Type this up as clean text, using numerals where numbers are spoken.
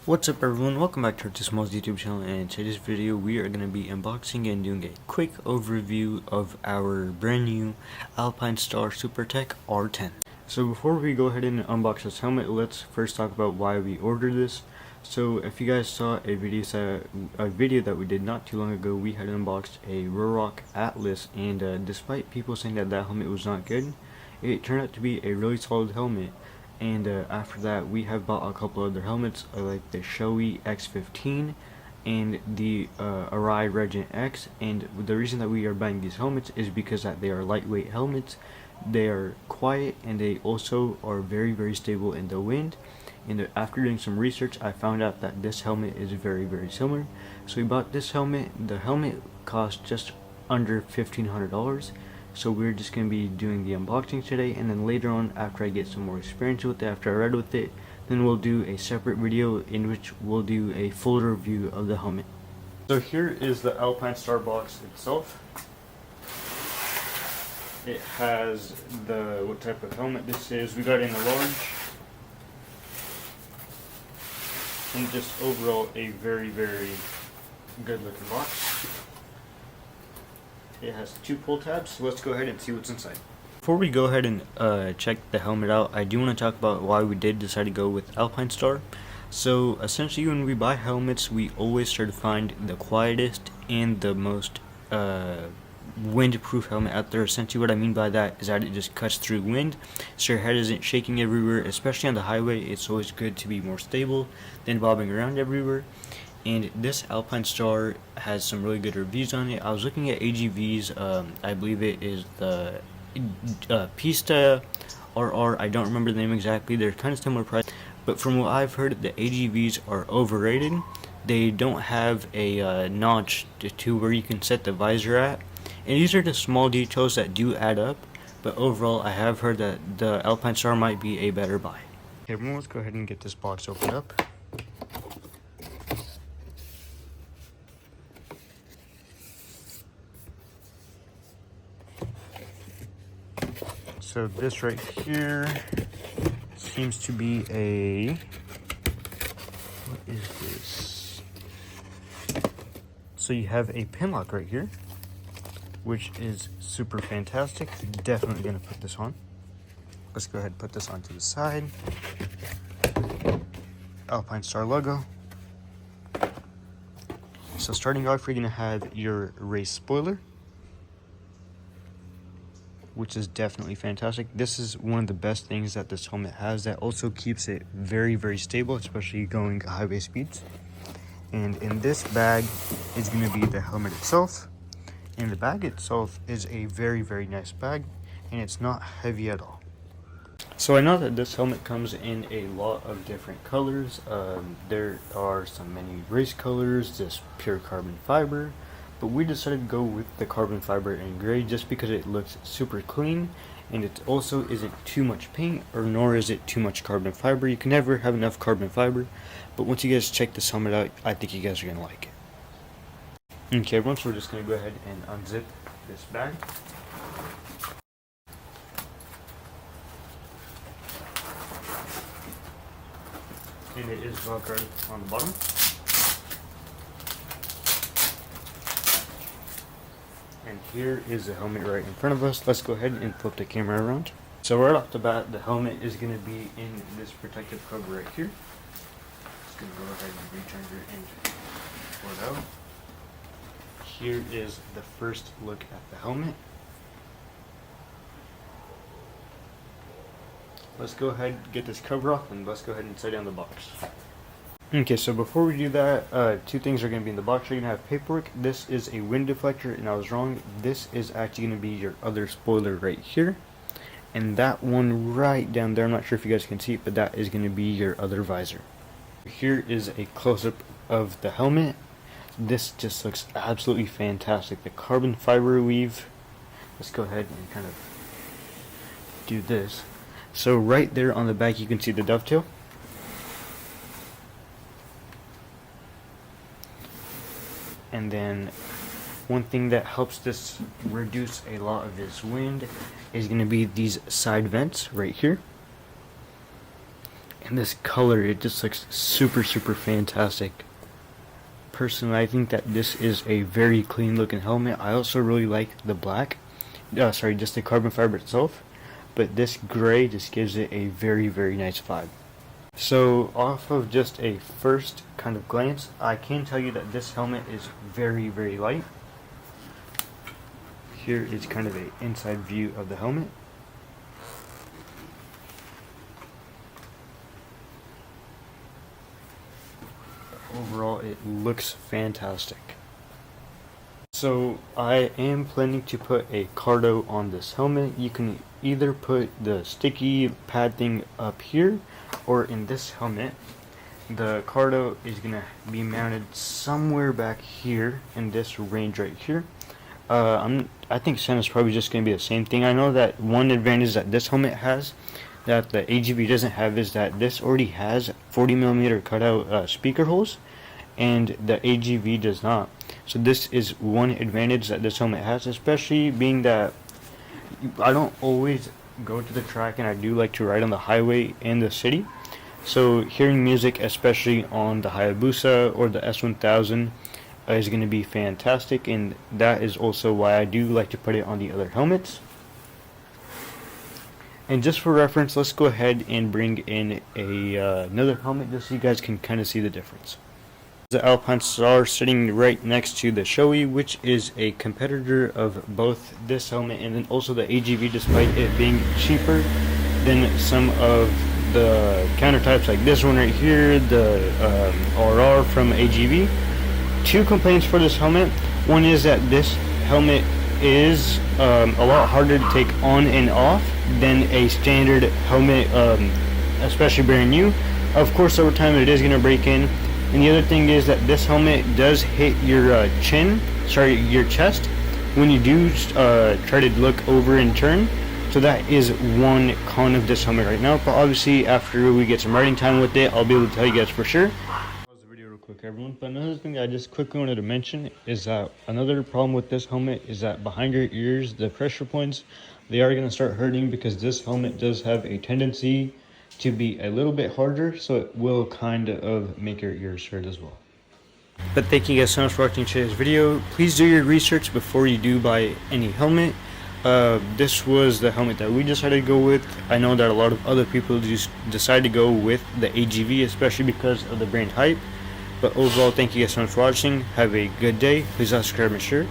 What's up everyone, welcome back to our Small's YouTube channel, and in today's video we are going to be unboxing and doing a quick overview of our brand new Alpinestars Supertech R10. So before we go ahead and unbox this helmet, let's first talk about why we ordered this. So if you guys saw a video that we did not too long ago, we had unboxed a Rorock Atlas, and despite people saying that helmet was not good, it turned out to be a really solid helmet. And after that, we have bought a couple other helmets, like the Shoei X15 and the Arai Regent X. And the reason that we are buying these helmets is because that they are lightweight helmets, they are quiet, and they also are very stable in the wind. And after doing some research, I found out that this helmet is very similar. So we bought this helmet. The helmet cost just under $1,500. So we're just going to be doing the unboxing today, and then later on, after I get some more experience with it, after I read with it, then we'll do a separate video in which we'll do a full review of the helmet. So here is the Alpinestars box itself. It has what type of helmet this is. We got it in a large, and just overall a very good looking box. It has two pull tabs, so let's go ahead and see what's inside. Before we go ahead and check the helmet out, I do want to talk about why we did decide to go with Alpinestars. So essentially, when we buy helmets, we always try to find the quietest and the most windproof helmet out there. Essentially what I mean by that is that it just cuts through wind, so your head isn't shaking everywhere. Especially on the highway, it's always good to be more stable than bobbing around everywhere. And this Alpinestars has some really good reviews on it. I was looking at AGV's, I believe it is the Pista RR, I don't remember the name exactly. They're kind of similar price, but from what I've heard, the AGVs are overrated. They don't have a notch to where you can set the visor at, and these are the small details that do add up, but overall I have heard that the Alpinestars might be a better buy. Okay, everyone, let's go ahead and get this box opened up. So this right here seems to be what is this? So you have a pin lock right here, which is super fantastic. Definitely gonna put this on. Let's go ahead and put this onto the side. Alpinestars logo. So starting off, you're gonna have your race spoiler, which is definitely fantastic. This is one of the best things that this helmet has, that also keeps it very stable, especially going highway speeds. And in this bag is going to be the helmet itself, and the bag itself is a very nice bag, and it's not heavy at all. So I know that this helmet comes in a lot of different colors. There are many race colors, this pure carbon fiber, but we decided to go with the carbon fiber in gray just because it looks super clean, and it also isn't too much paint, or nor is it too much carbon fiber. You can never have enough carbon fiber, but once you guys check this helmet out, I think you guys are going to like it. Okay everyone, so we're just going to go ahead and unzip this bag. And it is velcroed on the bottom. And here is the helmet right in front of us. Let's go ahead and flip the camera around. So right off the bat, the helmet is going to be in this protective cover right here. Just going to go ahead and return it and pull it out. Here is the first look at the helmet. Let's go ahead and get this cover off, and let's go ahead and set down the box. Okay, so before we do that, two things are going to be in the box. You're going to have paperwork. This is a wind deflector, and I was wrong. This is actually going to be your other spoiler right here. And that one right down there, I'm not sure if you guys can see it, but that is going to be your other visor. Here is a close-up of the helmet. This just looks absolutely fantastic. The carbon fiber weave. Let's go ahead and kind of do this. So right there on the back, you can see the dovetail. And then one thing that helps this reduce a lot of this wind is going to be these side vents right here. And this color, it just looks super fantastic. Personally, I think that this is a very clean looking helmet. I also really like the black, just the carbon fiber itself, but this gray just gives it a very nice vibe. So off of just a first kind of glance, I can tell you that this helmet is very light. Here is kind of an inside view of the helmet. Overall, it looks fantastic. So I am planning to put a cardo on this helmet. You can either put the sticky pad thing up here, or in this helmet, the cardo is gonna be mounted somewhere back here in this range right here. I think Santa's probably just gonna be the same thing. I know that one advantage that this helmet has that the AGV doesn't have is that this already has 40mm cutout speaker holes, and the AGV does not. So this is one advantage that this helmet has, especially being that I don't always go to the track and I do like to ride on the highway in the city. So hearing music, especially on the Hayabusa or the S1000, is going to be fantastic, and that is also why I do like to put it on the other helmets. And just for reference, let's go ahead and bring in another helmet just so you guys can kind of see the difference. The Alpinestars sitting right next to the Shoei, which is a competitor of both this helmet and then also the AGV, despite it being cheaper than some of the countertypes like this one right here, the RR from AGV. Two complaints for this helmet. One is that this helmet is a lot harder to take on and off than a standard helmet, especially brand new. Of course, over time it is going to break in. And the other thing is that this helmet does hit your your chest when you do try to look over and turn. So that is one con of this helmet right now. But obviously, after we get some riding time with it, I'll be able to tell you guys for sure. Pause the video real quick, everyone. But another thing I just quickly wanted to mention is that another problem with this helmet is that behind your ears, the pressure points, they are going to start hurting because this helmet does have a tendency to be a little bit harder, so it will kind of make your ears hurt as well. But thank you guys so much for watching today's video. Please do your research before you do buy any helmet. This was the helmet that we decided to go with. I know that a lot of other people just decide to go with the AGV, especially because of the brand hype. But overall, thank you guys so much for watching. Have a good day. Please subscribe and share.